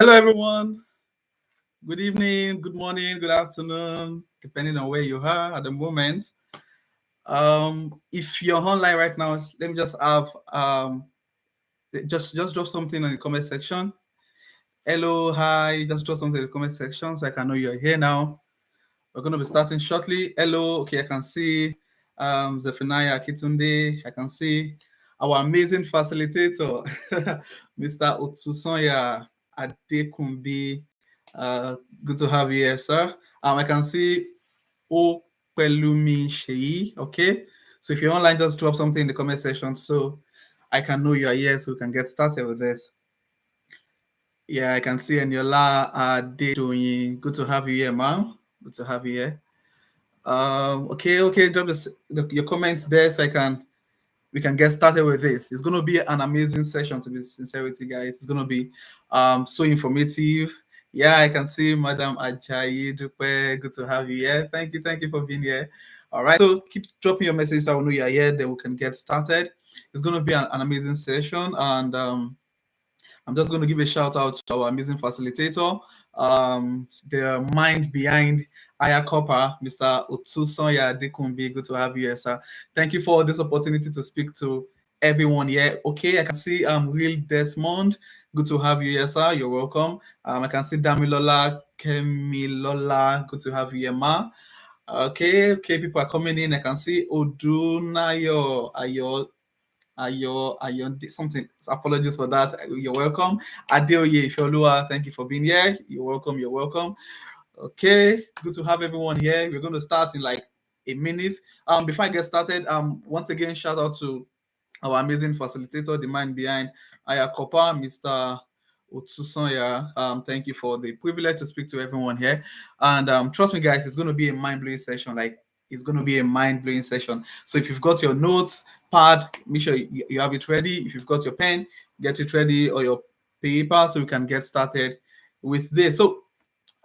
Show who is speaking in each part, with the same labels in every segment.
Speaker 1: Hello, everyone. Good evening, good morning, good afternoon, depending on where you are at the moment. If you're online right now, let me just have just drop something in the comment section. Hello, hi, just drop something in the comment section so I can know you're here now. We're going to be starting shortly. Hello, okay, I can see Zephaniah Kitunde. I can see our amazing facilitator, Mr. Otsusonya Adekumbi. Good to have you here, sir. I can see Opelumi Sheyi. Okay, so if you're online, just drop something in the comment section so I can know you are here so we can get started with this. Yeah, I can see Eniola Adedoyin. Good to have you here, ma'am. Good to have you here. Okay, drop your comments there so we can get started with this. It's going to be an amazing session, to be sincere with you guys. It's going to be so informative. Yeah, I can see Madam Ajayi Dupe. Good to have you here. Thank you for being here. All right, so keep dropping your message so I know you're here, then we can get started. It's going to be an amazing session, and I'm just going to give a shout out to our amazing facilitator, the mind behind Aya Copper, Mr. Otsusonya Adekumbi. Good to have you here, sir. Thank you for this opportunity to speak to everyone here. Okay, I can see Real Desmond. Good to have you here, sir. You're welcome. I can see Damilola Kemilola. Good to have you here, ma. Okay, people are coming in. I can see Odunayo Ayo, something. Apologies for that. You're welcome. Adeoye Ifeoluwa, thank you for being here. You're welcome. Okay, good to have everyone here. We're going to start in like a minute. Before I get started, once again, shout out to our amazing facilitator, the man behind Aya Kopa, Mr. Otsusonya. Thank you for the privilege to speak to everyone here. And trust me, guys, it's going to be a mind-blowing session. It's going to be a mind-blowing session. So if you've got your notes pad, make sure you have it ready. If you've got your pen, get it ready, or your paper, so we can get started with this. So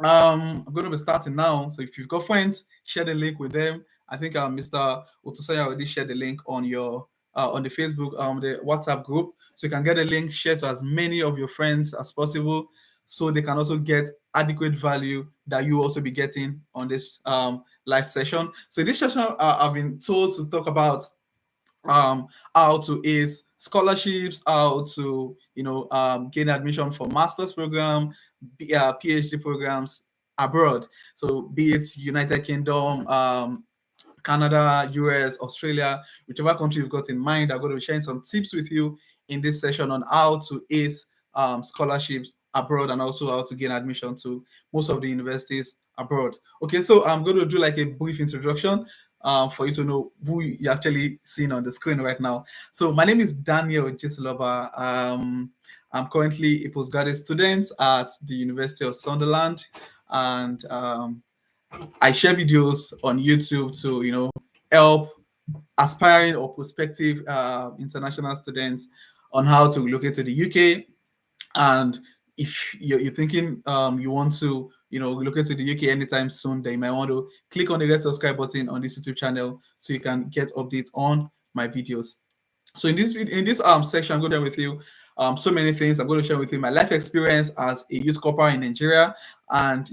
Speaker 1: I'm going to be starting now. So if you've got friends, share the link with them. I think Mr. Otsusonya already shared the link on your on the Facebook, the WhatsApp group, so you can get a link, share to as many of your friends as possible, so they can also get adequate value that you also be getting on this live session. So in this session, I've been told to talk about how to ace scholarships, how to gain admission for master's program, PhD programs abroad. So be it United Kingdom, Canada, US, Australia, whichever country you've got in mind, I'm going to be sharing some tips with you in this session on how to ace scholarships abroad and also how to gain admission to most of the universities abroad. Okay, so I'm going to do like a brief introduction for you to know who you're actually seeing on the screen right now. So my name is Daniel Jesuloba. I'm currently a postgraduate student at the University of Sunderland, and I share videos on YouTube to help aspiring or prospective international students on how to relocate to the UK. And if you're thinking you want to relocate to the UK anytime soon, then you might want to click on the red subscribe button on this YouTube channel so you can get updates on my videos. So in this section, I'm going to share with you so many things. I'm going to share with you my life experience as a youth corporal in Nigeria, and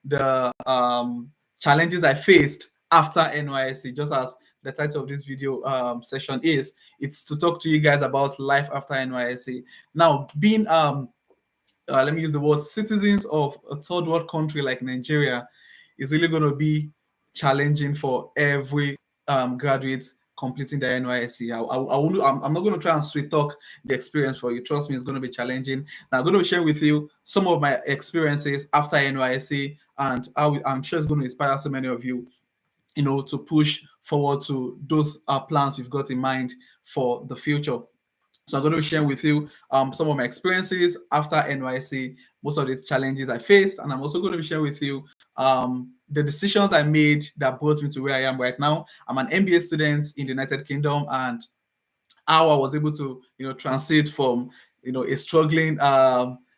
Speaker 1: the challenges I faced after NYSC. Just as the title of this video session is, it's to talk to you guys about life after NYSC. Now, being let me use the word citizens of a third world country like Nigeria is really going to be challenging for every graduate completing the NYSC. I'm not going to try and sweet talk the experience for you. Trust me, it's going to be challenging. Now, I'm going to share with you some of my experiences after NYSC, and I'm sure it's going to inspire so many of you, to push forward to those plans you've got in mind for the future. So I'm going to be sharing with you some of my experiences after NYSC, most of the challenges I faced, and I'm also going to be sharing with you the decisions I made that brought me to where I am right now. I'm an MBA student in the United Kingdom, and how I was able to, transit from, a struggling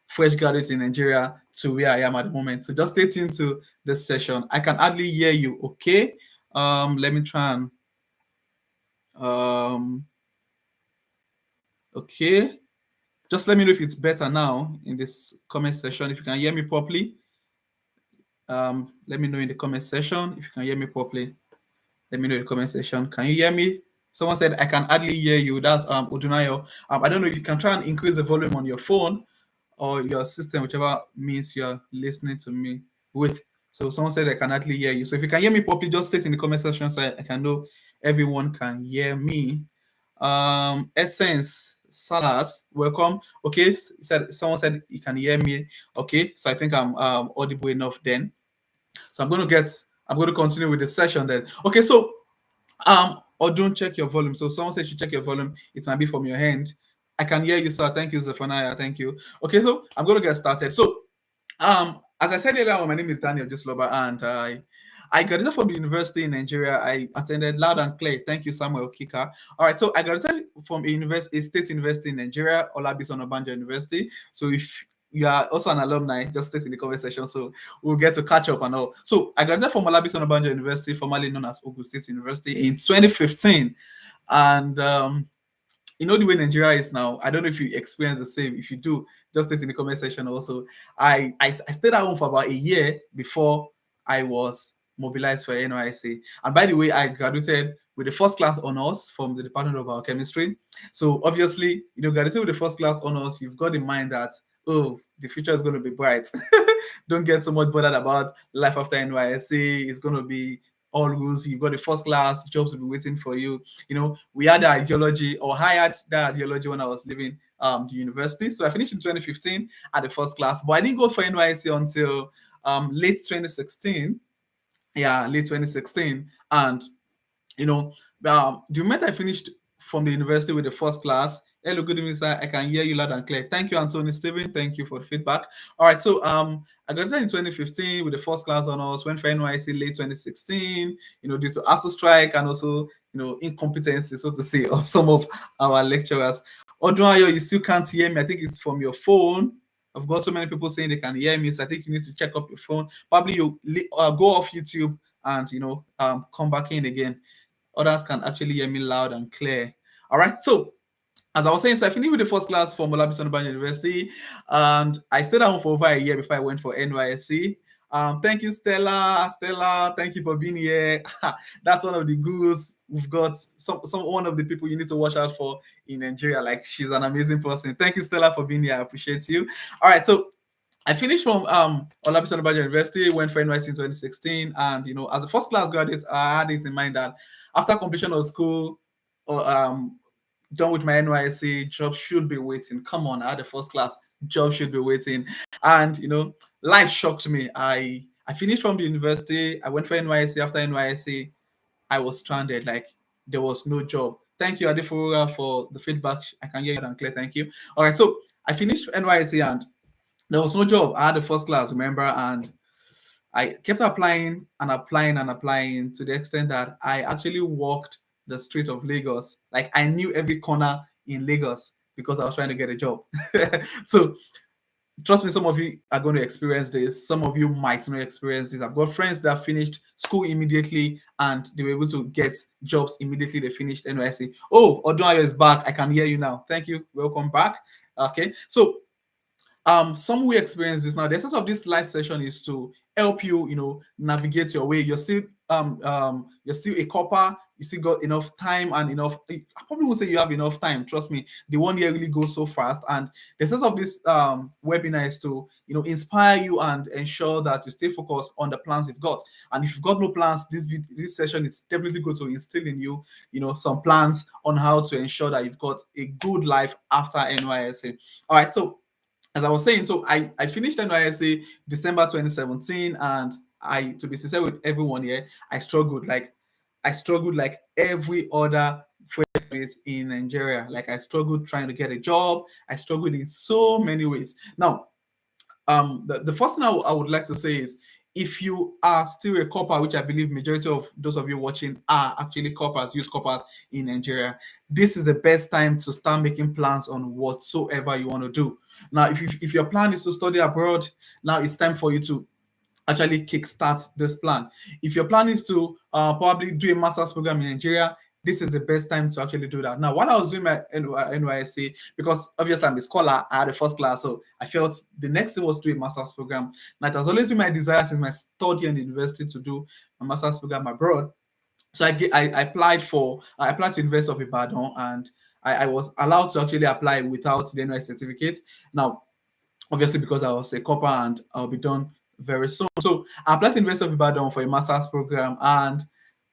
Speaker 1: fresh graduate in Nigeria to where I am at the moment. So just stay tuned to this session. I can hardly hear you. Okay, let me try and okay. Just let me know if it's better now in this comment section. If you can hear me properly, let me know in the comment section if you can hear me properly. Let me know in the comment section. Can you hear me? Someone said I can hardly hear you. That's Odunayo. I don't know. You can try and increase the volume on your phone or your system, whichever means you're listening to me with. So someone said I can hardly hear you. So if you can hear me properly, just state in the comment section so I can know everyone can hear me. Essence Salas, welcome. Okay, someone said you can hear me. Okay, so I think I'm audible enough then. So I'm going to continue with the session then. Okay, so or don't check your volume. So someone said you check your volume. It might be from your hand. I can hear you, sir. Thank you, Zephaniah. Thank you. Okay, so I'm going to get started. So as I said earlier, my name is Daniel Jesuloba, and I graduated from the university in Nigeria. I attended Loud and Clear. Thank you, Samuel Kika. All right, so I graduated from a state university in Nigeria, Olabisi Onabanjo University. So if you are also an alumni, just state in the comment section so we'll get to catch up and all. So I graduated from Olabisi Onabanjo University, formerly known as Ogun State University, in 2015. And you know the way Nigeria is now. I don't know if you experience the same. If you do, just state in the comment section also. I stayed at home for about a year before I was mobilized for NYSC. And by the way, I graduated with the first class honors from the Department of Biochemistry. So obviously, graduating with the first class honors, you've got in mind that, oh, the future is going to be bright. Don't get so much bothered about life after NYSC. It's going to be all rules. You've got the first class, jobs will be waiting for you. We had the ideology, or I had that ideology when I was leaving the university. So I finished in 2015 at the first class, but I didn't go for NYSC until late 2016. Yeah, late 2016. And the moment I finished from the university with the first class, hello, good evening, sir. I can hear you loud and clear. Thank you, Anthony Steven. Thank you for the feedback. All right, so I graduated in 2015 with the first class honors, went for NYC late 2016, due to ASU strike and also, incompetency, so to say, of some of our lecturers. Odunayo, you still can't hear me. I think it's from your phone. I've got so many people saying they can hear me, so I think you need to check up your phone. Probably you go off YouTube and, come back in again. Others can actually hear me loud and clear. All right, so as I was saying, so I finished with the first class from Olabisi Onabanjo University, and I stayed at home for over a year before I went for NYSC. Thank you, Stella. Stella, thank you for being here. That's one of the gurus we've got. One of the people you need to watch out for in Nigeria. Like, she's an amazing person. Thank you, Stella, for being here. I appreciate you. All right, so I finished from Olabisi Onabanjo University, went for NYSC in 2016, and as a first class graduate, I had it in mind that after completion of school, done with my NYSC, job should be waiting. Come on, I had a first class, job should be waiting. And life shocked me. I finished from the university, I went for NYSC. After NYSC, I was stranded, like there was no job. Thank you, Adefura, for the feedback. I can hear you and clear. Thank you. All right, so I finished NYSC and there was no job. I had a first class, remember, and I kept applying and applying and applying to the extent that I actually walked the street of Lagos. Like, I knew every corner in Lagos because I was trying to get a job. So trust me, some of you are going to experience this. Some of you might not experience this. I've got friends that finished school immediately and they were able to get jobs immediately they finished NYSC. Oh, Odunayo is back. I can hear you now. Thank you. Welcome back. Okay. So some who experience this now, the essence of this live session is to help you, navigate your way. You're still a copper. You still got enough time and enough. I probably won't say you have enough time. Trust me, the 1 year really goes so fast. And the essence of this webinar is to inspire you and ensure that you stay focused on the plans you've got. And if you've got no plans, this session is definitely going to instill in you, some plans on how to ensure that you've got a good life after NYSC. All right, so as I was saying, so I finished NYSC December 2017, and to be sincere with everyone here, I struggled like every other fresh in Nigeria. Like, I struggled trying to get a job. I struggled in so many ways. Now, the first thing I would like to say is, if you are still a corper, which I believe majority of those of you watching are actually corpers, youth corpers in Nigeria, this is the best time to start making plans on whatsoever you want to do. Now, if your plan is to study abroad, now it's time for you to actually kickstart this plan. If your plan is to probably do a master's program in Nigeria, this is the best time to actually do that. Now, while I was doing my NYSC, because obviously I'm a scholar, I had a first class, so I felt the next thing was to do a master's program. Now, it has always been my desire since my third year in the university to do a master's program abroad. So I applied to University of Ibadan, and I was allowed to actually apply without the NYSC certificate. Now, obviously, because I was a copper and I'll be done very soon. So I applied to University of Ibadan for a master's program, and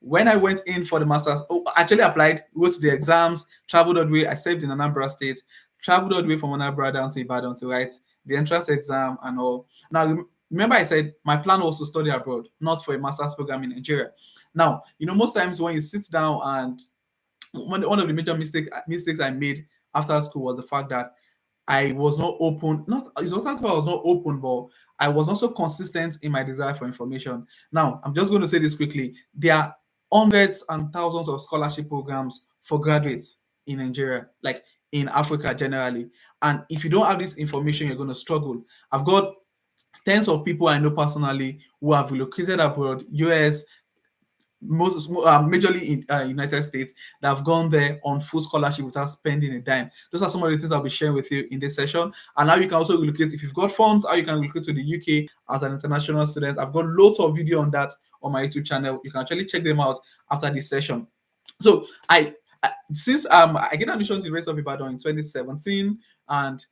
Speaker 1: when I went in for the master's, actually applied, wrote the exams, traveled all the way. I served in Anambra State, traveled all the way from Anambra down to Ibadan to write the entrance exam and all. Now, remember I said my plan was to study abroad, not for a master's program in Nigeria. Now, most times when you sit down, and one of the major mistakes I made after school was the fact that I was not open. Not it's not as if I was not open, but I was also consistent in my desire for information. Now, I'm just going to say this quickly. There are hundreds and thousands of scholarship programs for graduates in Nigeria, like in Africa generally. And if you don't have this information, you're going to struggle. I've got tens of people I know personally who have relocated abroad, US, majorly in United States, that have gone there on full scholarship without spending a dime. Those are some of the things I'll be sharing with you in this session. And now you can also relocate if you've got funds, how you can relocate to the UK as an international student. I've got loads of video on that on my YouTube channel. You can actually check them out after this session. So since I get admission to the University of Ibadan in 2017, and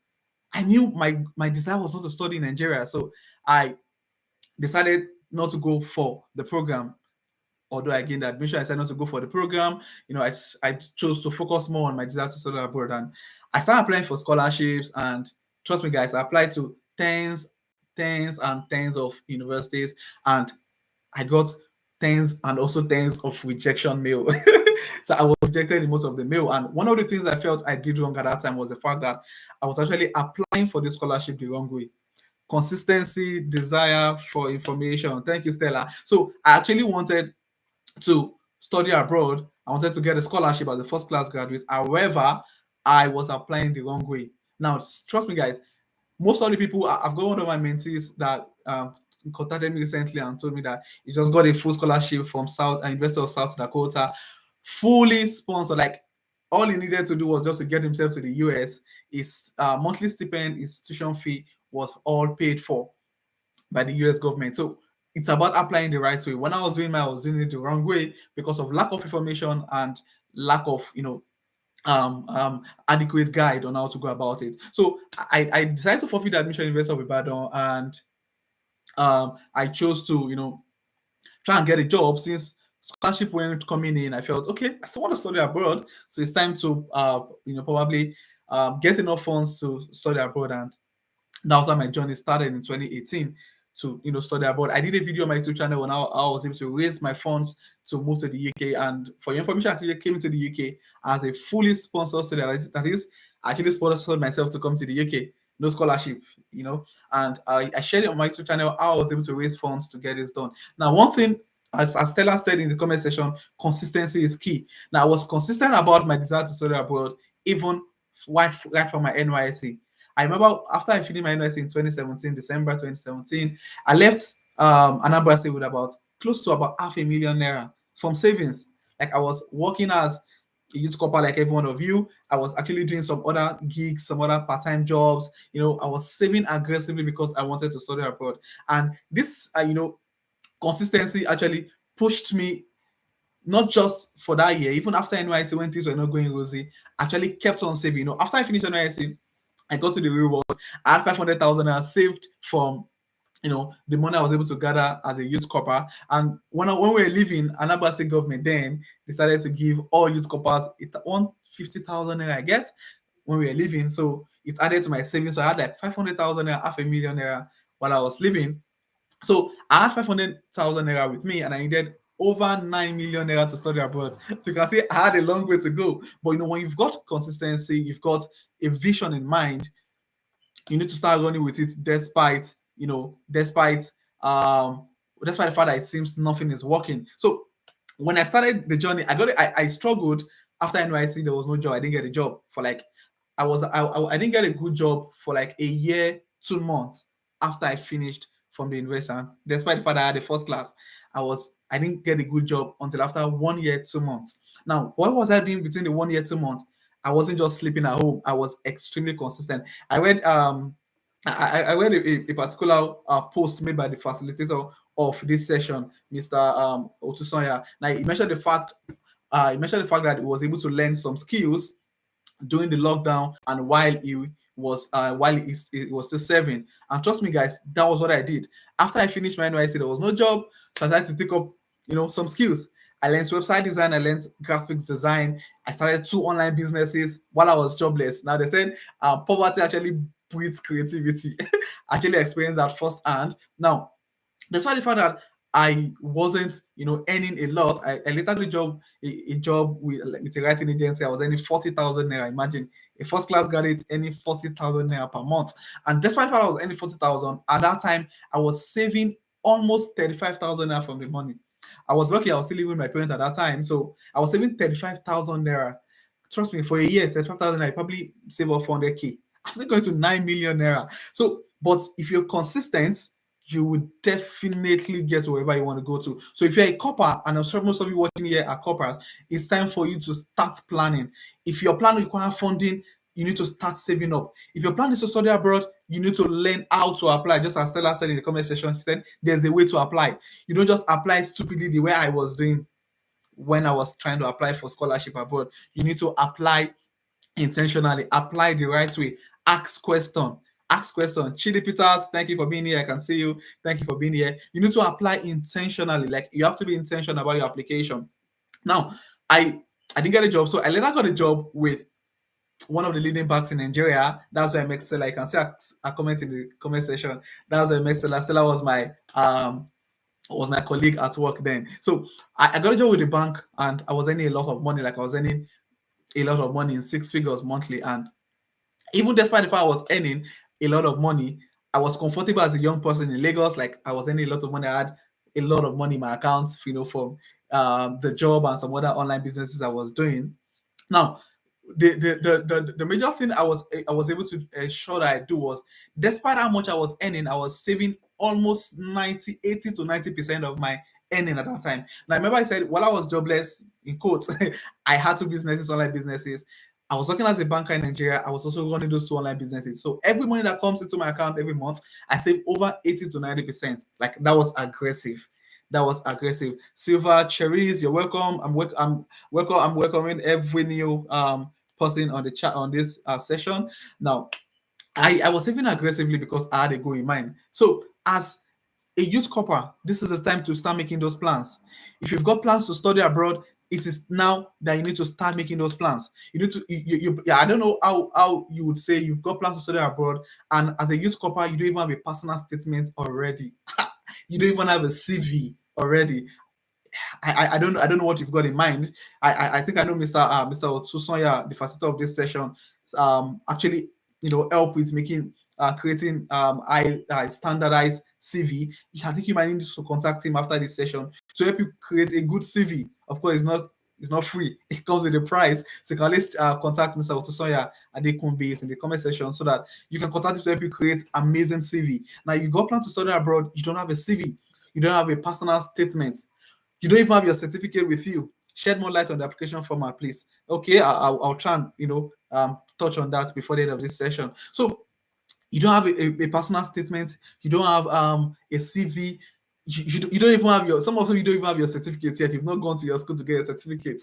Speaker 1: I knew my desire was not to study in Nigeria, so I decided not to go for the program. Although I gained admission, I decided not to go for the program. I chose to focus more on my desire to study abroad, and I started applying for scholarships. And trust me, guys, I applied to tens and tens of universities, and I got tens and also tens of rejection mail. So I was rejected in most of the mail. And one of the things I felt I did wrong at that time was the fact that I was actually applying for the scholarship the wrong way. Consistency, desire for information. Thank you, Stella. So I actually wanted to study abroad. I wanted to get a scholarship as a first class graduate. However, I was applying the wrong way. Now, trust me, guys, most of the people, I've got one of my mentees that contacted me recently and told me that he just got a full scholarship from University of South Dakota, fully sponsored. Like, all he needed to do was just to get himself to the US. His monthly stipend, his tuition fee was all paid for by the US government. So it's about applying the right way. When I was doing it the wrong way because of lack of information and lack of adequate guide on how to go about it. So I decided to forfeit the admission in University of Ibadan, and I chose to try and get a job. Since scholarship weren't coming in, I felt okay, I still want to study abroad, so it's time to probably get enough funds to study abroad. And that was how my journey started in 2018 to study abroad. I did a video on my YouTube channel on how I was able to raise my funds to move to the UK. And for your information, I actually came to the UK as a fully sponsored student. That is, I actually sponsored myself to come to the UK. No scholarship, and I shared it on my YouTube channel how I was able to raise funds to get this done. Now, one thing, as Stella said in the comment section, consistency is key. Now, I was consistent about my desire to study abroad, even right from my NYSC. I remember after I finished my NYSC in 2017, December 2017, I left Anambra State with close to about ₦500,000 from savings. Like, I was working as a youth corper like every one of you. I was actually doing some other gigs, some other part-time jobs. I was saving aggressively because I wanted to study abroad. And this, consistency actually pushed me, not just for that year, even after NYSC when things were not going rosy, actually kept on saving. After I finished NYSC, I got to the real world. I had 500,000 I saved from the money I was able to gather as a youth corper. And when we were leaving, Anambra State government then decided to give all youth corpers 150,000, I guess, when we were leaving. So it added to my savings. So I had like 500,000, ₦500,000 while I was living. So I had 500,000 naira with me, and I needed over 9 million naira to study abroad. So you can see I had a long way to go. But when you've got consistency, you've got a vision in mind, you need to start running with it despite the fact that it seems nothing is working. So when I started the journey, I struggled. After NYC, there was no job. I didn't get a job for I didn't get a good job for like a year, 2 months after I finished from the university. Despite the fact that I had a first class, I was I didn't get a good job until after 1 year, 2 months. Now, what was I doing between the 1 year, 2 months? I wasn't just sleeping at home. I was extremely consistent. I read I read a particular post made by the facilitator of this session, Mr. Otusonya. Now he mentioned the fact that he was able to learn some skills during the lockdown and while he was still serving. And trust me, guys, that was what I did. After I finished my NYC, there was no job, so I started to take up some skills. I learned website design, I learned graphics design. I started 2 online businesses while I was jobless. Now they said poverty actually breeds creativity. I actually experienced that firsthand. Now, despite the fact that I wasn't, earning a lot, I later got a job with a writing agency. I was earning 40,000 naira. Imagine a first class graduate earning 40,000 naira per month. And despite the fact I was earning 40,000 at that time, I was saving almost 35,000 naira from the money. I was lucky. I was still living with my parents at that time, so I was saving 35,000 naira. Trust me, for a year, 35,000 naira, I probably save up 400k. I'm still going to 9 million naira. So, but if you're consistent, you would definitely get to wherever you want to go to. So if you're a corper, and I'm sure most of you watching here are corpers, it's time for you to start planning. If your plan requires funding, you need to start saving up. If your plan is to study abroad, you need to learn how to apply. Just as Stella said in the comment section, she said there's a way to apply. You don't just apply stupidly the way I was doing when I was trying to apply for scholarship abroad. You need to apply intentionally, apply the right way, ask question. Chidi Peters, thank you for being here. I can see you. Thank you for being here. You need to apply intentionally. Like, you have to be intentional about your application. Now, I didn't get a job, so I later got a job with one of the leading banks in Nigeria. That's why I met Stella. I can see a comment in the comment section. That's why I met Stella. Stella was my colleague at work then. So I got a job with the bank, and I was earning a lot of money. Like, I was earning a lot of money in 6 figures monthly. And even despite the fact I was earning a lot of money, I was comfortable as a young person in Lagos. Like, I was earning a lot of money. I had a lot of money in my accounts, from the job and some other online businesses I was doing. Now, the major thing I was able to ensure that I do was, despite how much I was earning, I was saving almost 80 to 90% of my earning at that time. Now, remember I said while I was jobless, in quotes, I had 2 businesses, online businesses. I was working as a banker in Nigeria. I was also running those 2 online businesses. So every money that comes into my account every month, I save over 80 to 90%. Like, that was aggressive. Silver Cherries, you're welcome. I'm welcoming every new person on the chat on this session. Now, I was saving aggressively because I had a goal in mind. So as a youth corper, this is the time to start making those plans. If you've got plans to study abroad, it is now that you need to start making those plans. You need to, I don't know how you would say you've got plans to study abroad, and as a youth corper, you don't even have a personal statement already. You don't even have a CV already. I don't know what you've got in mind. I think I know Mr. Otusonya, the facilitator of this session, actually help with creating standardized CV. I think you might need to contact him after this session to help you create a good CV. Of course, it's not free. It comes with a price. So you can always contact Mr. Otusonya at the base in the comment section so that you can contact him to help you create amazing CV. Now, you got plan to study abroad, you don't have a CV, you don't have a personal statement, you don't even have your certificate with you. Shed more light on the application format, please. Okay, I'll try and touch on that before the end of this session. So you don't have a personal statement, you don't have a CV, you don't even have some of them, you don't even have your certificate yet. You've not gone to your school to get your certificate.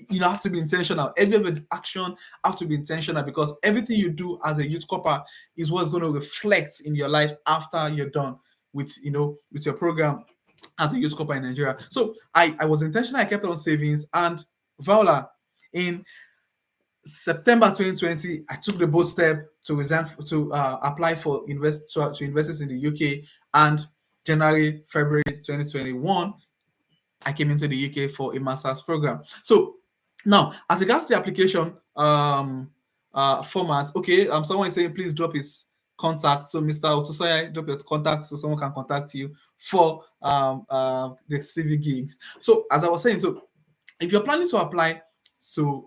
Speaker 1: You have to be intentional. Every action has to be intentional, because everything you do as a youth corper is what's going to reflect in your life after you're done with your program as a youth corper in Nigeria. So I was intentional. I kept on savings, and voila, in September 2020, I took the bold step to resign to apply for universities in the UK, and February 2021, I came into the UK for a master's program. So now, as regards to the application format, okay, someone is saying please drop his contact. So Mr. Otusoya, drop your contact so someone can contact you for the CV gigs. So as I was saying, so if you're planning to apply to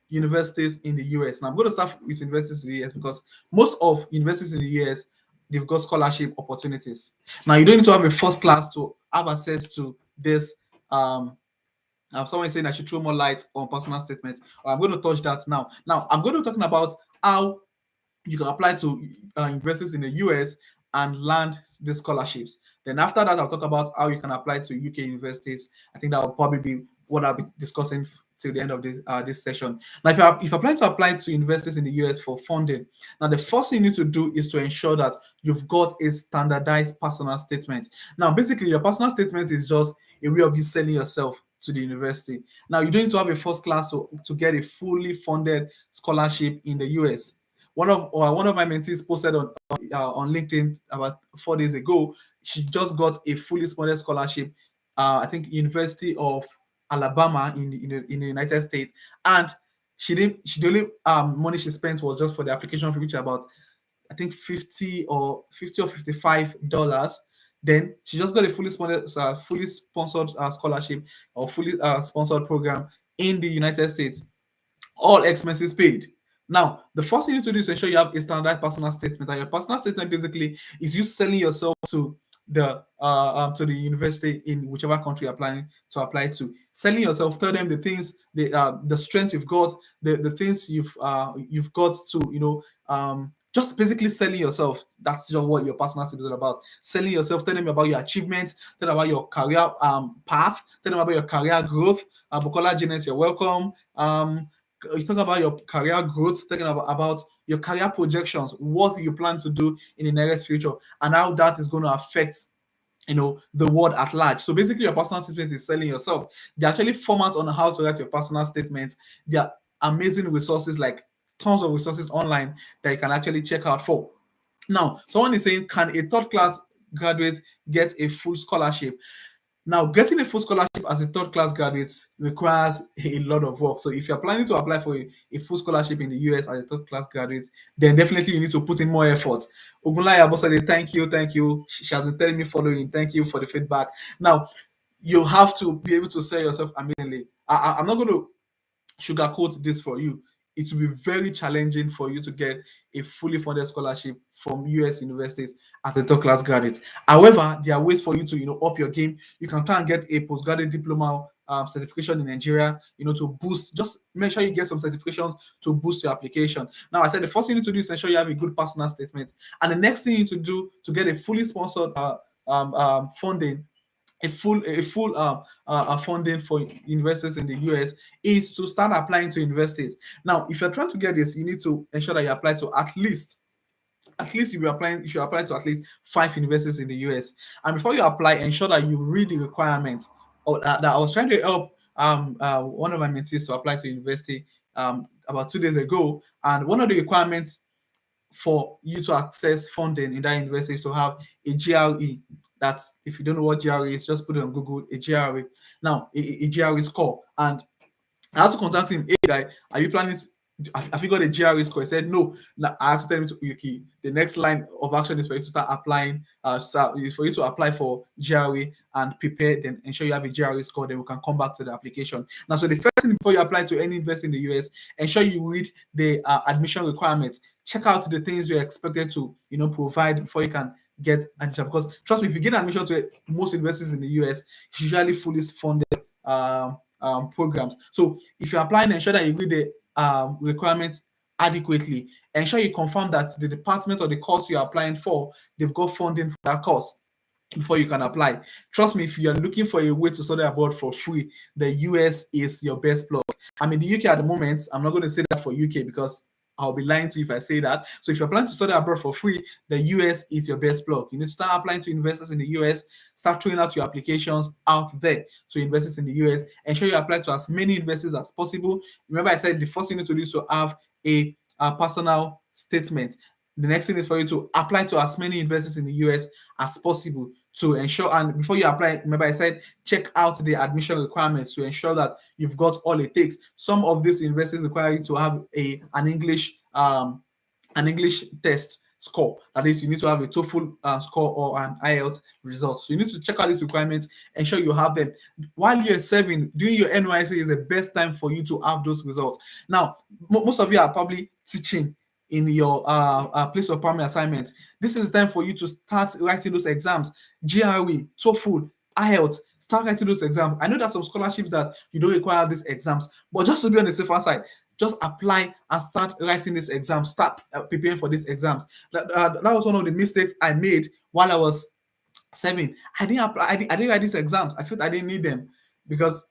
Speaker 1: universities in the US, now I'm going to start with universities in the US because most of universities in the US, they've got scholarship opportunities. Now, you don't need to have a first class to have access to this. Someone is saying I should throw more light on personal statements. I'm going to touch that now. Now I'm going to be talking about how you can apply to universities in the US and land the scholarships. Then after that, I'll talk about how you can apply to UK universities. I think that will probably be what I'll be discussing till the end of this session. Now, if you're planning to apply to universities in the US for funding, now the first thing you need to do is to ensure that you've got a standardized personal statement. Now, basically, your personal statement is just a way of you selling yourself to the university. Now, you don't need to have a first class to get a fully funded scholarship in the US. One of my mentees posted on LinkedIn about 4 days ago. She just got a fully funded scholarship, I think University of Alabama in the United States, and the only money she spent was just for the application fee, which is about I think $50 or $55. Then she just got a fully sponsored scholarship or fully sponsored program in the United States, all expenses paid. Now, the first thing you need to do is ensure you have a standardized personal statement. And your personal statement basically is you selling yourself to the university in whichever country you're planning to apply to. Selling yourself, tell them the things, the strength you've got, the things you've got to just basically selling yourself. That's just what your personal statement is about. Selling yourself, tell them about your achievements, tell them about your career path, tell them about your career growth. Bukola Janet, you're welcome. You talk about your career growth, talking about your career projections, what you plan to do in the nearest future, and how that is going to affect the world at large. So basically, your personal statement is selling yourself. They actually format on how to write your personal statement. There are amazing resources, like tons of resources online that you can actually check out for. Now, someone is saying, can a third class graduate get a full scholarship? Now, getting a full scholarship as a third class graduate requires a lot of work. So if you're planning to apply for a full scholarship in the US as a third class graduate, then definitely you need to put in more effort. Ogunlaya Abosade, thank you. She has been telling me following. Thank you for the feedback. Now, you have to be able to sell yourself amazingly. I'm not going to sugarcoat this for you. It will be very challenging for you to get a fully funded scholarship from US universities as a third class graduate. However, there are ways for you to up your game. You can try and get a postgraduate diploma certification in Nigeria, to boost. Just make sure you get some certifications to boost your application. Now, I said the first thing you need to do is ensure you have a good personal statement, and the next thing you need to do to get a fully sponsored funding, a full funding for universities in the US, is to start applying to universities. Now, if you're trying to get this, you need to ensure that you apply to at least you should apply to at least 5 universities in the US. And before you apply, ensure that you read the requirements. That I was trying to help one of my mentees to apply to university about 2 days ago, and one of the requirements for you to access funding in that university is to have a GRE. That's, if you don't know what GRE is, just put it on Google, a GRE. Now, a GRE score. And I had to contact him. Hey, guy, are you planning to, have you got a GRE score? He said, no. Now, I have to tell him okay, the next line of action is for you to start applying, is for you to apply for GRE and prepare, then ensure you have a GRE score, then we can come back to the application. Now, so the first thing before you apply to any university in the US, ensure you read the admission requirements. Check out the things you're expected to, provide before you can get admission. Because trust me, if you get admission to most universities in the US, it's usually fully funded programs. So if you're applying, ensure that you read the requirements adequately. Ensure you confirm that the department or the course you're applying for, they've got funding for that course before you can apply. Trust me, if you're looking for a way to study abroad for free, the US is your best plug. I'm in the UK at the moment. I'm not going to say that for UK because I'll be lying to you if I say that. So if you're planning to study abroad for free, the US is your best plug. You need to start applying to universities in the US, start throwing out your applications out there to universities in the US. Ensure you apply to as many universities as possible. Remember, I said the first thing you need to do is to have a personal statement. The next thing is for you to apply to as many universities in the US as possible to ensure, and before you apply, remember I said check out the admission requirements to ensure that you've got all it takes. Some of these universities require you to have an English test score. That is, you need to have a TOEFL score or an IELTS result. So you need to check out these requirements, ensure you have them. While you're serving, doing your NYSC is the best time for you to have those results. Now, most of you are probably teaching in your place of primary assignment. This is the time for you to start writing those exams. GRE, TOEFL, IELTS. start writing those exams. I know there's some scholarships that you don't require these exams, but just to be on the safer side, just apply and start writing these exams. Start preparing for these exams. That was one of the mistakes I made while I was 7. I didn't apply. I didn't write these exams. I felt I didn't need them because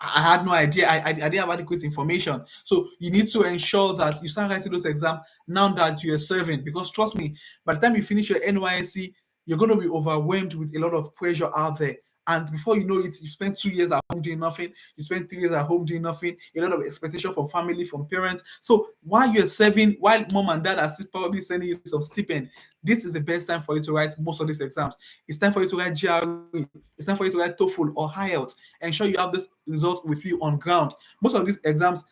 Speaker 1: I had no idea. I didn't have adequate information. So you need to ensure that you start writing those exams now that you are serving. Because trust me, by the time you finish your NYSC, you're going to be overwhelmed with a lot of pressure out there. And before you know it, you spend 2 years at home doing nothing. You spend 3 years at home doing nothing. A lot of expectation from family, from parents. So while you're serving, while mom and dad are still probably sending you some stipend, this is the best time for you to write most of these exams. It's time for you to write GRE. It's time for you to write TOEFL or IELTS. Ensure you have this result with you on ground. Most of these exams,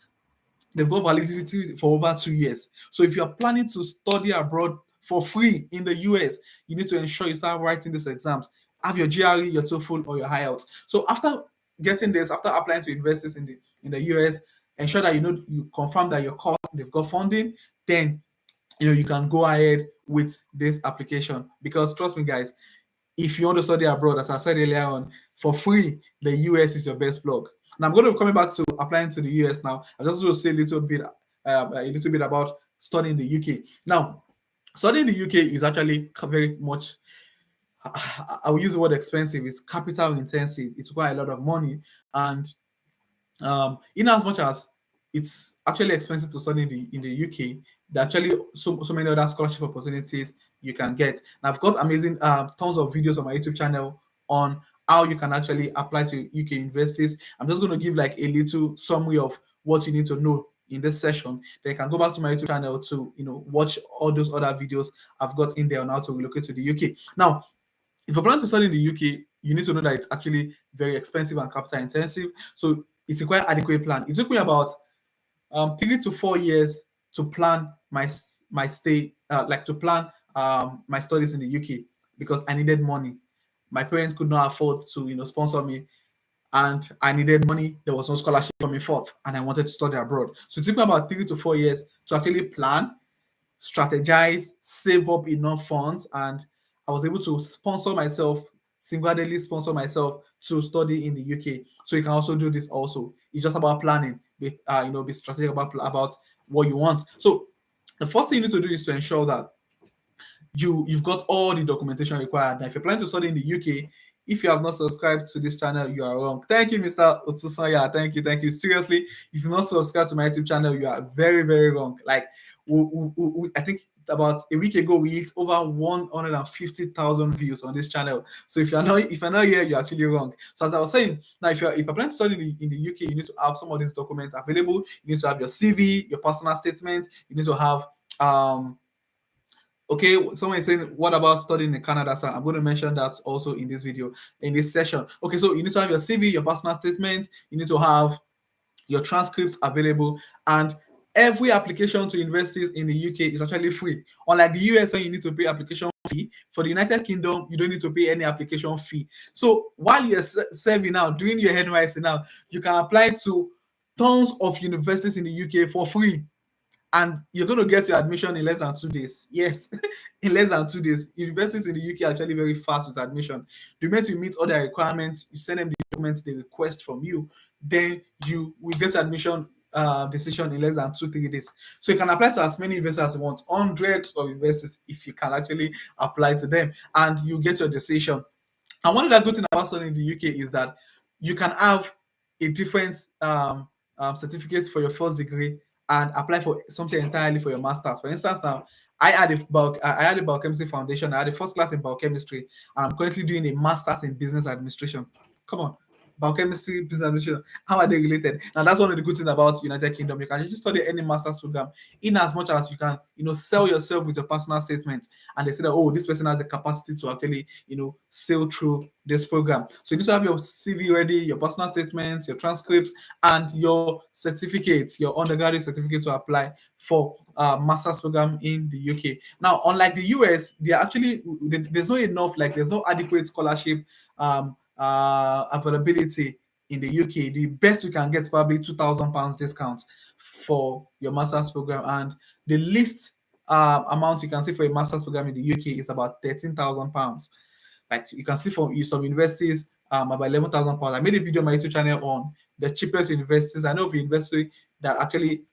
Speaker 1: they've got validity for over 2 years. So if you're planning to study abroad for free in the US, you need to ensure you start writing these exams. Have your GRE, your TOEFL, or your IELTS. So after getting this, after applying to universities in the US, ensure that you confirm that your course they've got funding. Then you can go ahead with this application. Because trust me, guys, if you want to study abroad, as I said earlier on, for free, the US is your best plug. And I'm going to be coming back to applying to the US now. I just want to say a little bit about studying the UK. Now, studying the UK is actually very much, I will use the word expensive. It's capital intensive. It's quite a lot of money, and in as much as it's actually expensive to study in the UK, there are actually so many other scholarship opportunities you can get. And I've got amazing tons of videos on my YouTube channel on how you can actually apply to UK universities. I'm just going to give like a little summary of what you need to know in this session. Then you can go back to my YouTube channel to watch all those other videos I've got in there on how to relocate to the UK. Now, if you're planning to study in the UK, you need to know that it's actually very expensive and capital intensive. So it's a quite adequate plan. It took me about 3 to 4 years to plan my stay, to plan my studies in the UK, because I needed money. My parents could not afford to sponsor me, and I needed money. There was no scholarship coming forth, and I wanted to study abroad. So it took me about 3 to 4 years to actually plan, strategize, save up enough funds, and I was able to single-handedly sponsor myself to study in the UK. So you can also do this also. It's just about planning. Be strategic about what you want. So the first thing you need to do is to ensure that you've got all the documentation required. Now, if you're planning to study in the UK, if you have not subscribed to this channel, you are wrong. Thank you, Mr. Otsusoya. Thank you. Seriously, if you're not subscribed to my YouTube channel, you are very, very wrong. Like, I think about a week ago, we hit over 150,000 views on this channel. So if you're not here, you're actually wrong. So as I was saying, now if you're planning to study in the UK, you need to have some of these documents available. You need to have your CV, your personal statement. You need to have okay, someone is saying, what about studying in Canada, sir? I'm going to mention that also in this video, in this session. Okay, so you need to have your CV, your personal statement. You need to have your transcripts available, and every application to universities in the UK is actually free. Unlike the US, where you need to pay application fee, for the United Kingdom, you don't need to pay any application fee. So while you're serving now, doing your NYSC now, you can apply to tons of universities in the UK for free. And you're going to get your admission in less than 2 days. Yes, in less than 2 days. Universities in the UK are actually very fast with admission. The moment you meet other requirements, you send them the documents they request from you, then you will get your admission decision in less than 2-3 days. So you can apply to as many universities as you want, hundreds of universities if you can actually apply to them, and you get your decision. And one of the good things about studying in the UK is that you can have a different certificate for your first degree and apply for something entirely for your master's. For instance, now I had a biochemistry foundation. I had a first class in biochemistry, and I'm currently doing a master's in business administration. Come on, biochemistry, business administration. How are they related? Now that's one of the good things about United Kingdom. You can just study any master's program in as much as you can, sell yourself with your personal statement, and they say that, oh, this person has the capacity to actually, sail through this program. So you need to have your CV ready, your personal statement, your transcripts, and your certificate, your undergraduate certificate to apply for master's program in the UK. Now, unlike the US, there's no adequate scholarship availability in the UK. The best you can get probably £2,000 discount for your master's program, and the least amount you can see for a master's program in the UK is about £13,000. Like you can see from some universities, about 11,000 pounds. I made a video on my YouTube channel on the cheapest universities. I know of a university that actually,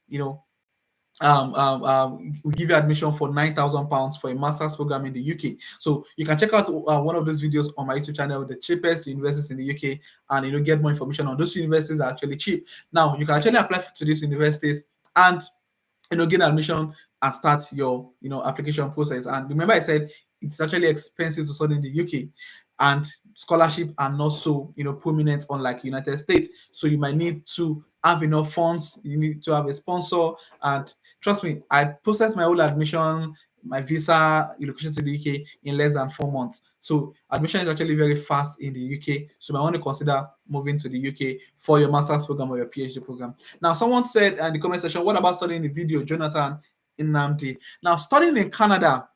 Speaker 1: we give you admission for 9,000 pounds for a master's program in the UK. So you can check out one of those videos on my YouTube channel, the cheapest universities in the UK, and get more information on those universities that are actually cheap. Now you can actually apply to these universities and gain admission and start your application process. And remember, I said it's actually expensive to study in the UK, and scholarship are not so prominent unlike United States. So you might need to have enough funds. You need to have a sponsor, and trust me, I processed my whole admission, my visa, relocation to the UK in less than 4 months. So admission is actually very fast in the UK. So you might want to consider moving to the UK for your master's program or your PhD program. Now, someone said in the comment section, what about studying the video, Jonathan Nnamdi? Now, studying in Canada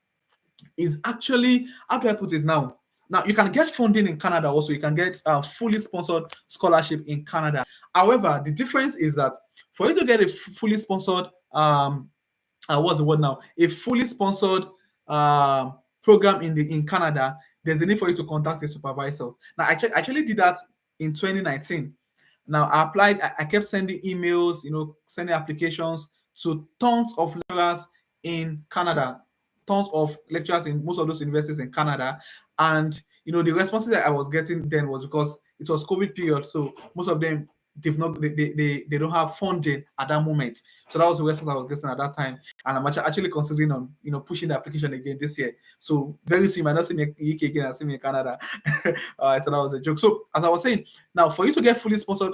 Speaker 1: is actually, how do I put it now? Now, you can get funding in Canada also. You can get a fully sponsored scholarship in Canada. However, the difference is that for you to get a fully sponsored, what's the word now? A fully sponsored program in Canada, there's a need for you to contact a supervisor. Now, I actually did that in 2019. Now, I applied. I kept sending emails, sending applications to tons of lecturers in Canada, tons of lecturers in most of those universities in Canada. And the responses that I was getting then was because it was COVID period, so most of them they don't have funding at that moment. So that was the response I was getting at that time. And I'm actually considering on pushing the application again this year. So very soon you might not see me in UK again, and see me in Canada. So that was a joke. So as I was saying, now for you to get fully sponsored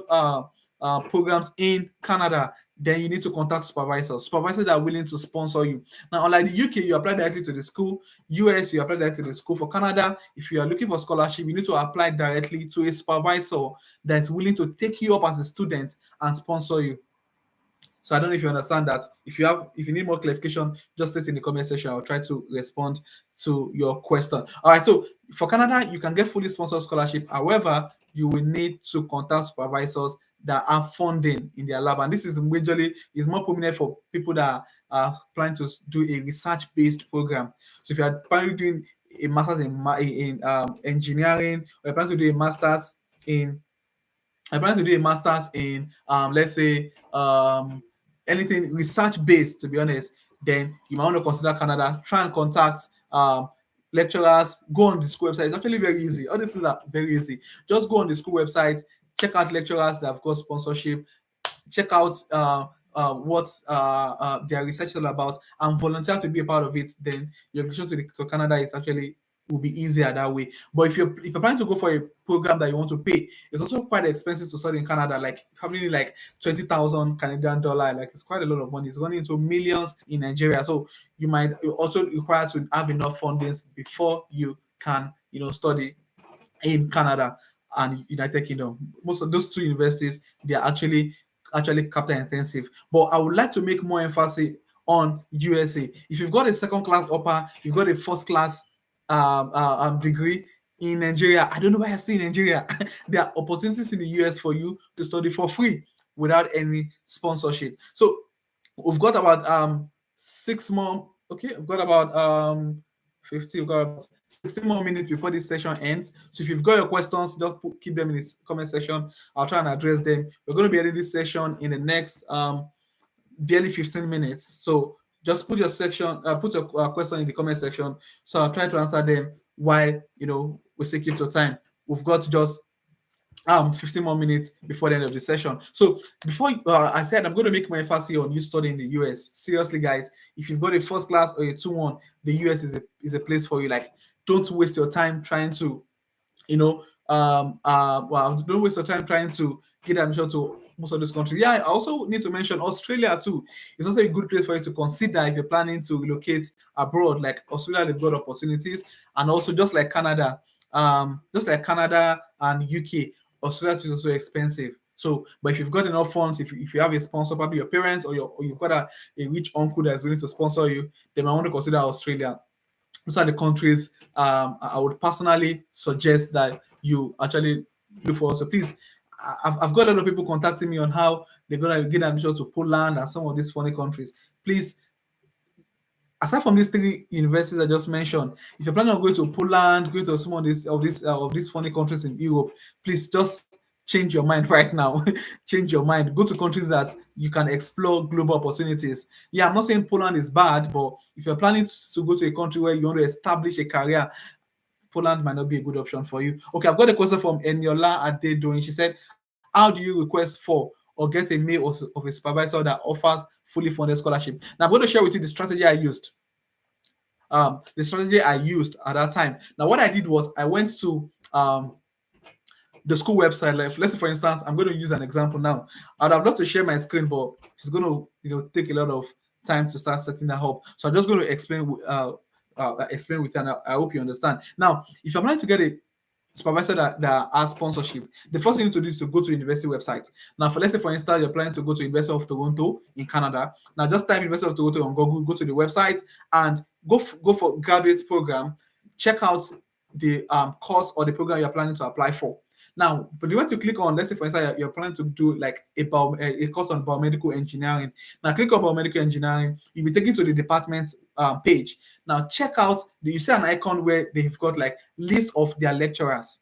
Speaker 1: programs in Canada, then you need to contact supervisors that are willing to sponsor you. Now, unlike the UK, you apply directly to the school. US, you apply directly to the school. For Canada, if you are looking for scholarship, you need to apply directly to a supervisor that is willing to take you up as a student and sponsor you. So I don't know if you understand that. If you need more clarification, just state in the comment section. I'll try to respond to your question. All right. So for Canada, you can get fully sponsored scholarship. However, you will need to contact supervisors that are funding in their lab, and this is majorly is more prominent for people that are planning to do a research-based program. So if you are planning to do a master's in engineering, or you're planning to do a master's in let's say anything research-based, to be honest, then you might want to consider Canada. Try and contact lecturers. Go on the school website. It's actually very easy. All this is very easy. Just go on the school website, check out lecturers that have got sponsorship, check out what their research is all about, and volunteer to be a part of it. Then your application to Canada is actually will be easier that way. But if you're planning to go for a program that you want to pay, it's also quite expensive to study in Canada. Like probably like 20,000 Canadian dollar. Like it's quite a lot of money. It's going into millions in Nigeria. So you might also require to have enough fundings before you can study in Canada and United Kingdom. Most of those two universities, they are actually capital intensive. But I would like to make more emphasis on USA. If you've got a second class upper, you've got a first class degree in Nigeria, I don't know why you're still in Nigeria. There are opportunities in the US for you to study for free without any sponsorship. So we've got about 6 more. Okay, we've got about 50. We've got about 16 more minutes before this session ends. So if you've got your questions, just keep them in the comment section. I'll try and address them. We're going to be ending this session in the next barely 15 minutes. So just put your question in the comment section. So I'll try to answer them while we still keep to time. We've got just 15 more minutes before the end of the session. So before I said I'm going to make my emphasis on you studying in the US. Seriously, guys, if you've got a first class or a 2-1, the US is a place for you. Like, don't waste your time trying to, don't waste your time trying to get admission to most of these countries. Yeah, I also need to mention Australia too. It's also a good place for you to consider if you're planning to relocate abroad. Like Australia, they've got opportunities, and also just like Canada and UK, Australia is also expensive. So, but if you've got enough funds, if you have a sponsor, probably your parents or you've got a rich uncle that's willing to sponsor you, they might want to consider Australia. Those are the countries I would personally suggest that you actually look for. So please, I've got a lot of people contacting me on how they're going to get admission to Poland and some of these funny countries. Please, aside from these 3 universities I just mentioned, if you're planning on going to Poland, going to some of these funny countries in Europe, please just change your mind right now. Change your mind. Go to countries that you can explore global opportunities. Yeah, I'm not saying Poland is bad, but if you're planning to go to a country where you want to establish a career, Poland might not be a good option for you. Okay, I've got a question from Eniola Adedoyin. She said, how do you request for or get a mail of a supervisor that offers fully funded scholarship? Now, I'm going to share with you the strategy I used. At that time. Now, what I did was I went to the school website. Like, let's say, for instance, I'm going to use an example now. I'd have loved to share my screen, but it's going to, take a lot of time to start setting that up. So I'm just going to explain with you, and I hope you understand. Now, if you're planning to get a supervisor that has sponsorship, the first thing you need to do is to go to university website. Now, let's say, for instance, you're planning to go to University of Toronto in Canada. Now, just type University of Toronto on Google, go to the website, and go for graduate program. Check out the course or the program you're planning to apply for. Now, but you want to click on, let's say, for instance, you're planning to do like a course on biomedical engineering. Now, click on biomedical engineering. You'll be taken to the department page. Now, check out, you see an icon where they've got like list of their lecturers,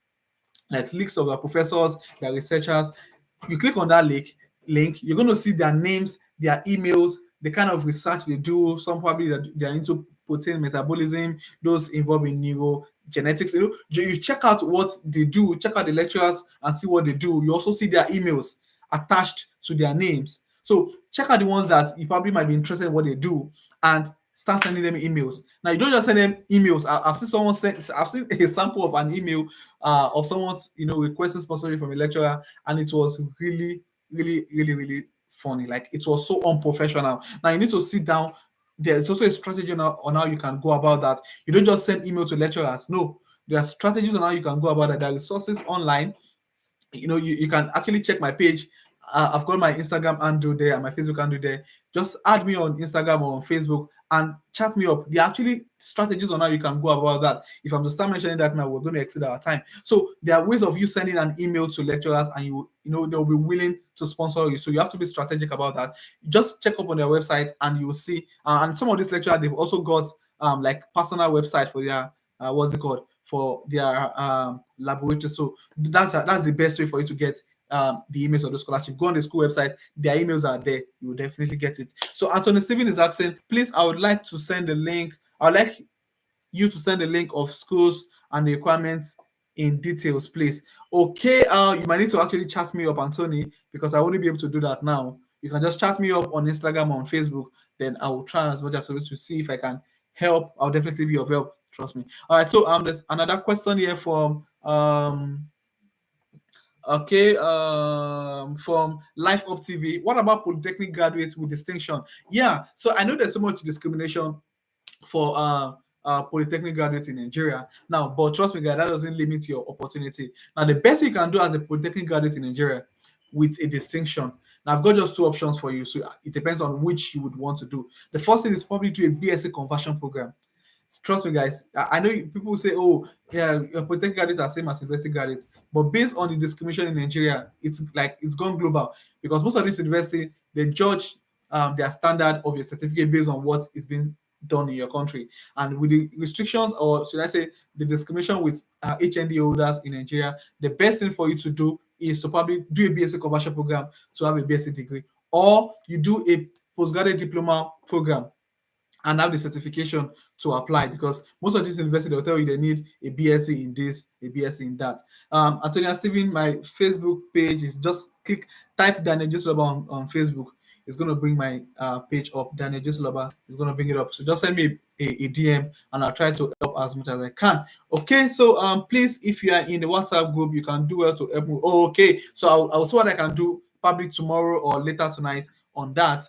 Speaker 1: like list of their professors, their researchers. You click on that link, you're going to see their names, their emails, the kind of research they do. Some probably they're into protein metabolism, those involved in neurogenetics. You check out what they do, check out the lecturers and see what they do. You also see their emails attached to their names. So check out the ones that you probably might be interested in what they do and start sending them emails. Now, you don't just send them emails. I've seen a sample of an email of someone's, requesting sponsorship from a lecturer, and it was really, really, really, really funny. Like, it was so unprofessional. Now, you need to sit down. There's also a strategy on how you can go about that. You don't just send email to lecturers. No, there are strategies on how you can go about that. There are resources online. You can actually check my page. I've got my Instagram handle there and my Facebook handle there. Just add me on Instagram or on Facebook and chat me up. There are actually strategies on how you can go about that. If I'm to start mentioning that now, we're going to exceed our time. So there are ways of you sending an email to lecturers, and they'll be willing to sponsor you. So you have to be strategic about that. Just check up on their website and you'll see. And some of these lecturers, they've also got like personal website for their for their laboratory. So that's the best way for you to get the emails of the scholarship. Go on the school website, their emails are there. You will definitely get it. So Anthony Steven is asking, please, I would like to send the link. I would like you to send the link of schools and the requirements in details, please. Okay, you might need to actually chat me up, Anthony, because I won't be able to do that now. You can just chat me up on Instagram or on Facebook. Then I will try as much as possible to see if I can help. I'll definitely be of help. Trust me. All right. So there's another question here from from Life Up TV. What about polytechnic graduates with distinction? Yeah. So I know there's so much discrimination for polytechnic graduates in Nigeria now, but trust me, guys, that doesn't limit your opportunity. Now, the best you can do as a polytechnic graduate in Nigeria with a distinction. Now, I've got just 2 options for you, so it depends on which you would want to do. The first thing is probably do a BSc conversion program. Trust me, guys. I know people say, "Oh, yeah, polytechnic graduates are same as university graduates," but based on the discrimination in Nigeria, it's gone global, because most of these universities, they judge their standard of your certificate based on what is being done in your country. And with the restrictions, or should I say the discrimination with HND holders in Nigeria, the best thing for you to do is to probably do a BSc conversion program to have a BSc degree, or you do a postgraduate diploma program and have the certification to apply, because most of these universities, they'll tell you they need a BSc in this, a BSc in that. Antonia Steven, my Facebook page is just type Daniel Jesuloba on Facebook. It's going to bring my page up. Daniel Jesuloba is going to bring it up. So just send me a DM and I'll try to help as much as I can. Okay, so please, if you are in the WhatsApp group, you can do well to help me. Oh, okay, so I'll see what I can do probably tomorrow or later tonight on that.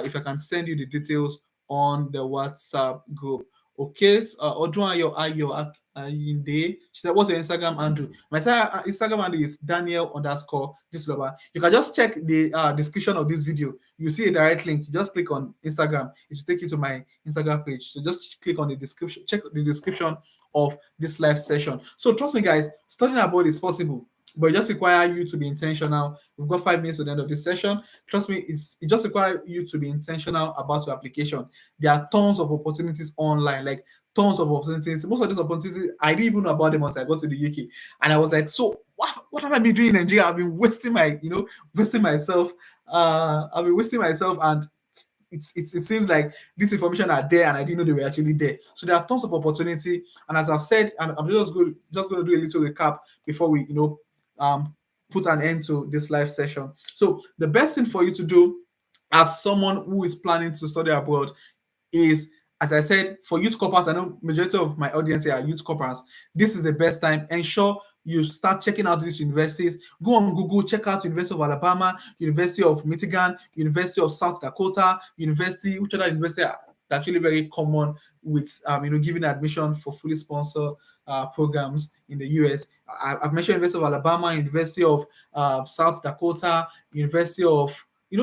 Speaker 1: If I can send you the details on the WhatsApp group. Okay, Odun Ayinde. She said, what's your Instagram handle? My Instagram handle is Daniel_Jesuloba. You can just check the description of this video. You see a direct link. You just click on Instagram. It should take you to my Instagram page. So just click on the description, check the description of this live session. So trust me, guys, studying abroad is possible. but it just requires you to be intentional. We've got 5 minutes to the end of this session. Trust me, it just requires you to be intentional about your application. There are tons of opportunities online, like tons of opportunities. Most of these opportunities, I didn't even know about them until I got to the UK, and I was like, so what have I been doing in Nigeria? I've been wasting wasting myself. I've been wasting myself, and it seems like this information are there and I didn't know they were actually there. So there are tons of opportunity. And as I've said, and I'm just going to do a little recap before we put an end to this live session. So the best thing for you to do as someone who is planning to study abroad is, as I said, for youth corpers. I know majority of my audience here are youth corpers. This is the best time. Ensure you start checking out these universities. Go on Google, check out University of Alabama, University of Michigan, University of South Dakota, which other university are actually very common with giving admission for fully sponsored programs in the US. I've mentioned University of Alabama, University of South Dakota, University of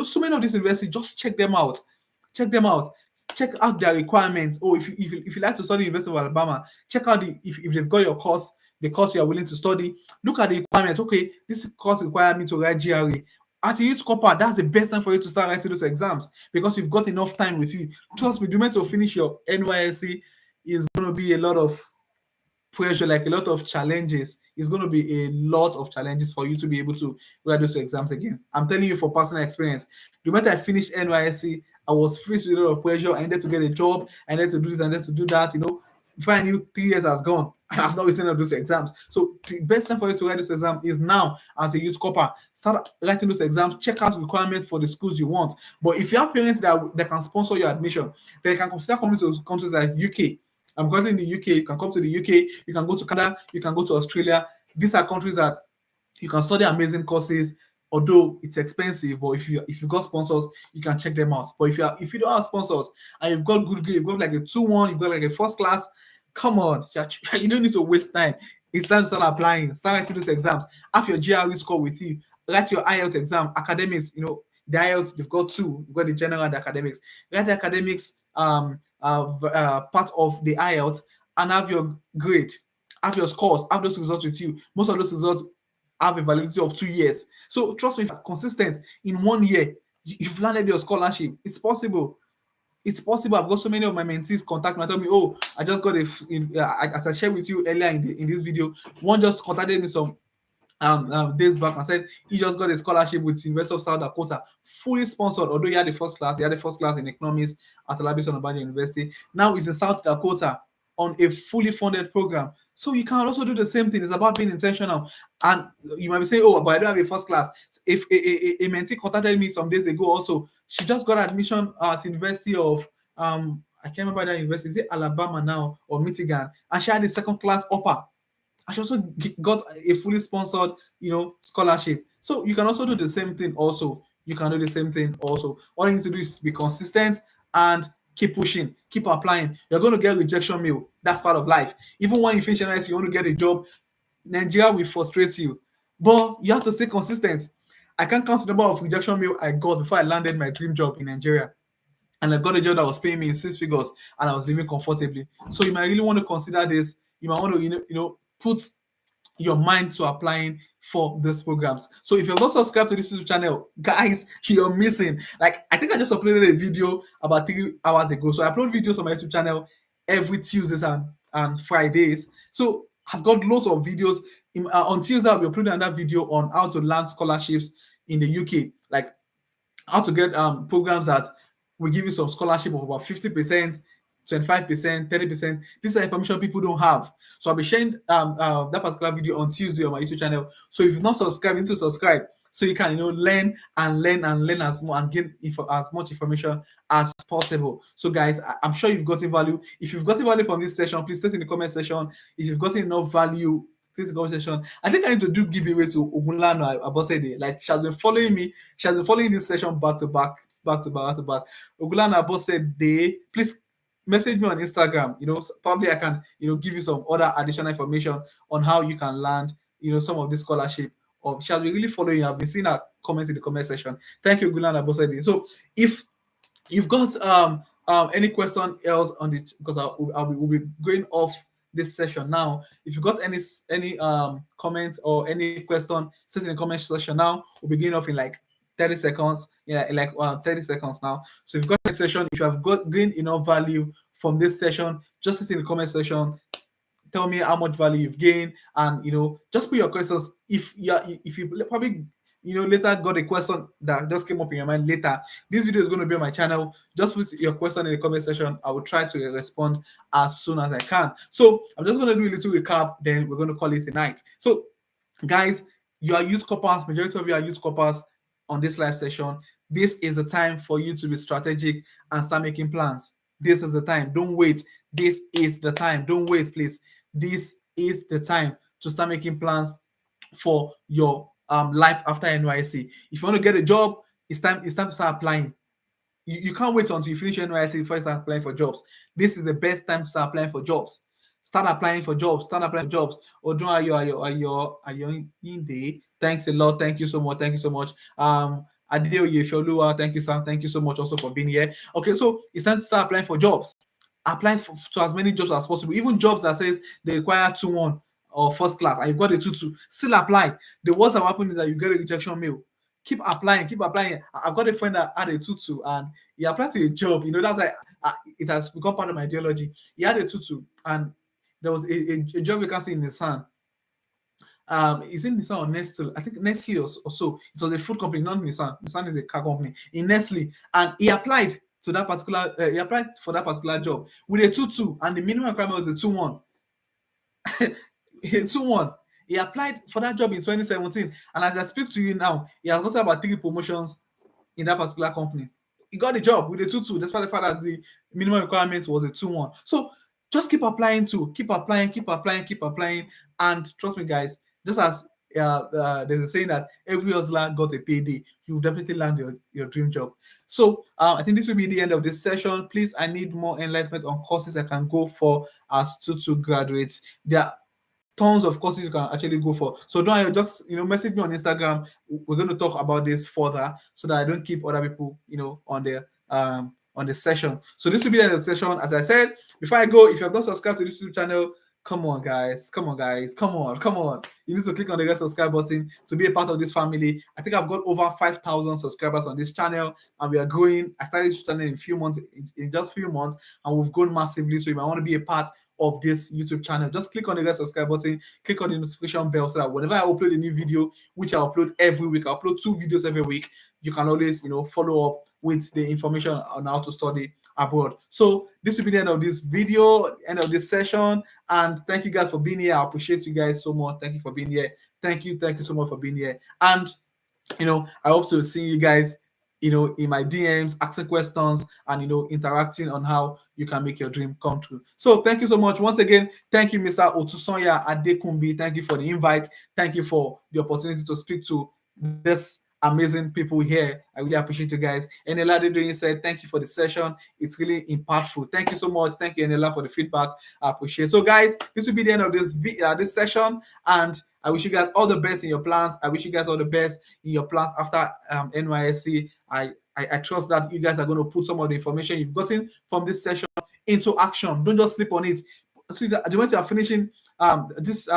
Speaker 1: so many of these universities. Just check them out. Check them out. Check out their requirements. Oh, if you like to study University of Alabama, check out if they've got your course, the course you are willing to study. Look at the requirements. Okay, this course requires me to write GRE. As a youth corper, that's the best time for you to start writing those exams because you've got enough time with you. Trust me, the moment to finish your NYSC is going to be a lot of pressure, like a lot of challenges. It's going to be a lot of challenges for you to be able to write those exams again. I'm telling you for personal experience. The moment I finished NYSC, I was faced with a lot of pressure. I needed to get a job. I needed to do this. I needed to do that. Before I knew, 3 years has gone. And I've not written up those exams. So the best time for you to write this exam is now as a youth corper. Start writing those exams. Check out requirements for the schools you want. But if you have parents that can sponsor your admission, they can consider coming to countries like UK. I'm currently in the UK. You can come to the UK. You can go to Canada. You can go to Australia. These are countries that you can study amazing courses. Although it's expensive, but if you got sponsors, you can check them out. But if you don't have sponsors and you've got good grade, you've got like a 2-1, you've got like a first class, come on, you don't need to waste time. It's time to start applying. Start writing these exams. Have your GRE score with you. Write your IELTS exam. Academics, the IELTS, they've got 2. You've got the general and the academics. Write the academics part of the IELTS and have your grade, have your scores, have those results with you. Most of those results have a validity of 2 years. So trust me, if it's consistent in 1 year, you've landed your scholarship. It's possible. It's possible. I've got so many of my mentees contact me and tell me, oh, I just got as I shared with you earlier in this video, one just contacted me some days back and said he just got a scholarship with University of South Dakota, fully sponsored. Although he had the first class in economics at Olabisi Onabanjo University. Now he's in South Dakota on a fully funded program. So you can also do the same thing. It's about being intentional. And you might be saying, oh, but I don't have a first class. If a mentee contacted me some days ago also, she just got admission at University of I can't remember that university. Is it Alabama now or Michigan? And she had a second class offer. And she also got a fully sponsored, scholarship. So you can also do the same thing also. All you need to do is be consistent and keep pushing, keep applying. You're going to get rejection mail. That's part of life. Even when you finish NYSC, you want to get a job, Nigeria will frustrate you. But you have to stay consistent. I can't count the number of rejection mail I got before I landed my dream job in Nigeria. And I got a job that was paying me in 6 figures and I was living comfortably. So you might really want to consider this. You might want to, put your mind to applying for these programs. So if you're not subscribed to this YouTube channel, guys, you're missing. Like, I think I just uploaded a video about 3 hours ago. So I upload videos on my YouTube channel every Tuesdays and Fridays. So I've got lots of videos. On Tuesday, I'll be uploading another video on how to land scholarships in the UK. Like how to get programs that will give you some scholarship of about 50%, 25%, 30%. These are information people don't have. So I'll be sharing that particular video on Tuesday on my YouTube channel. So if you've not subscribed, you need to subscribe so you can learn as more and gain as much information as possible. So guys, I'm sure you've gotten value. If you've gotten value from this session, please state in the comment section. If you've gotten enough value, please comment section. I think I need to do giveaway to Ogunlano Abosede. Like, she has been following me. She has been following this session back to back. Ogunlano Abosede, please message me on Instagram. Probably I can give you some other additional information on how you can land some of this scholarship. Or shall we really follow you? I've been seeing her comment in the comment section. Thank you, Ogunlano Abosede. So if you've got any question else on it, because we'll be going off this session now. If you got any comment or any question, set in the comment section now. We'll begin off in like 30 seconds. Yeah, like 30 seconds now. So if you've got a session, if you have gained enough value from this session, just sit in the comment section. Tell me how much value you've gained, and just put your questions. If you probably later got a question that just came up in your mind later, this video is going to be on my channel. Just put your question in the comment section. I will try to respond as soon as I can. So I'm just going to do a little recap, then we're going to call it a night. So guys, you are youth corpers. Majority of you are youth corpers on this live session. This is the time for you to be strategic and start making plans. This is the time. Don't wait. This is the time. Don't wait, please. This is the time to start making plans for your life after NYSC. If you want to get a job, it's time to start applying. You can't wait until you finish NYSC before you start applying for jobs. This is the best time to start applying for jobs. Start applying for jobs. Start applying for jobs. Odun Ayo in day. Thanks a lot. Thank you so much. Thank you so much. Adeoye Fiolua, thank you, Sam. Thank you so much also for being here. Okay, so it's time to start applying for jobs. Apply to as many jobs as possible. Even jobs that says they require 2-1 or first class, and you've got a 2-2. Still apply. The worst that happens is that you get a rejection mail. Keep applying. Keep applying. I've got a friend that had a 2-2 and he applied to a job. That's like it has become part of my ideology. He had a 2-2 and there was a job vacancy in Nissan. It's in Nissan or Nestle. I think Nestle or so. It was a food company, not Nissan. Nissan is a car company. In Nestle, and he applied to that particular. He applied for that particular job with a 2-2, and the minimum requirement was a 2-1. A 2-1. He applied for that job in 2017, and as I speak to you now, he has gotten about 3 promotions in that particular company. He got the job with a 2-2, despite the fact that the minimum requirement was a 2-1. So just keep applying keep applying, and trust me, guys. Just as there's a saying that every hustler got a payday, you definitely land your dream job. So I think this will be the end of this session. Please, I need more enlightenment on courses I can go for as 2-2 graduates. There are tons of courses you can actually go for. So don't just message me on Instagram. We're going to talk about this further so that I don't keep other people on the session. So this will be the end of the session. As I said, before I go, if you have not subscribed to this YouTube channel, come on guys, come on. You need to click on the red subscribe button to be a part of this family. I think I've got over 5,000 subscribers on this channel, and we are growing. I started this channel in just few months, and we've grown massively. So if I want to be a part of this YouTube channel, just click on the red subscribe button, click on the notification bell, so that whenever I upload a new video, which I upload every week, I upload 2 videos every week, you can always follow up with the information on how to study abroad. So this will be the end of this video, end of this session, and thank you guys for being here. I appreciate you guys so much. Thank you for being here. Thank you so much for being here. And I hope to see you guys in my DMs, asking questions, and interacting on how you can make your dream come true. So thank you so much once again. Thank you, Mr. Otusonya Adekumbi. Thank you for the invite. Thank you for the opportunity to speak to this amazing people here. I really appreciate you guys. Enela Dedoyin said, thank you for the session. It's really impactful. Thank you so much. Thank you, Enela, for the feedback. I appreciate it. So guys, this will be the end of this session, and I wish you guys all the best in your plans. I wish you guys all the best in your plans after NYSC. I trust that you guys are going to put some of the information you've gotten from this session into action. Don't just sleep on it. So the moment you are finishing this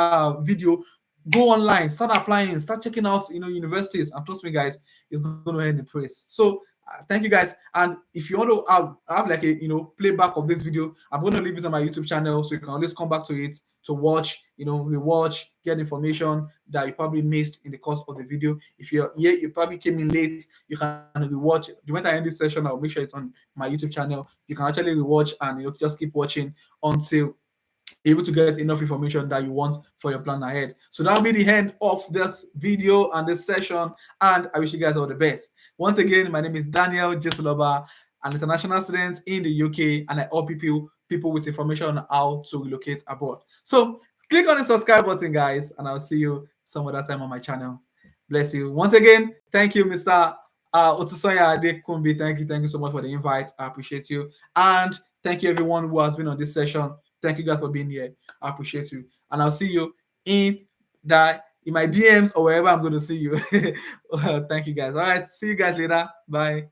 Speaker 1: video, go online, start applying, start checking out universities, and trust me guys, it's going to end the praise. So thank you guys. And if you want to have like a playback of this video, I'm going to leave it on my YouTube channel, so you can always come back to it to watch, rewatch, get information that you probably missed in the course of the video. If you're here, you probably came in late, you can rewatch. The moment I end this session, I'll make sure it's on my YouTube channel. You can actually rewatch and just keep watching until able to get enough information that you want for your plan ahead. So that'll be the end of this video and this session, and I wish you guys all the best. Once again, my name is Daniel Jesuloba, an international student in the UK, and I help people with information on how to relocate abroad. So click on the subscribe button, guys, and I'll see you some other time on my channel. Bless you. Once again, thank you, Mr. Otusonya Adekumbi. Thank you so much for the invite. I appreciate you. And thank you everyone who has been on this session. Thank you guys for being here. I appreciate you. And I'll see you in my DMs or wherever I'm going to see you. Thank you guys. All right. See you guys later. Bye.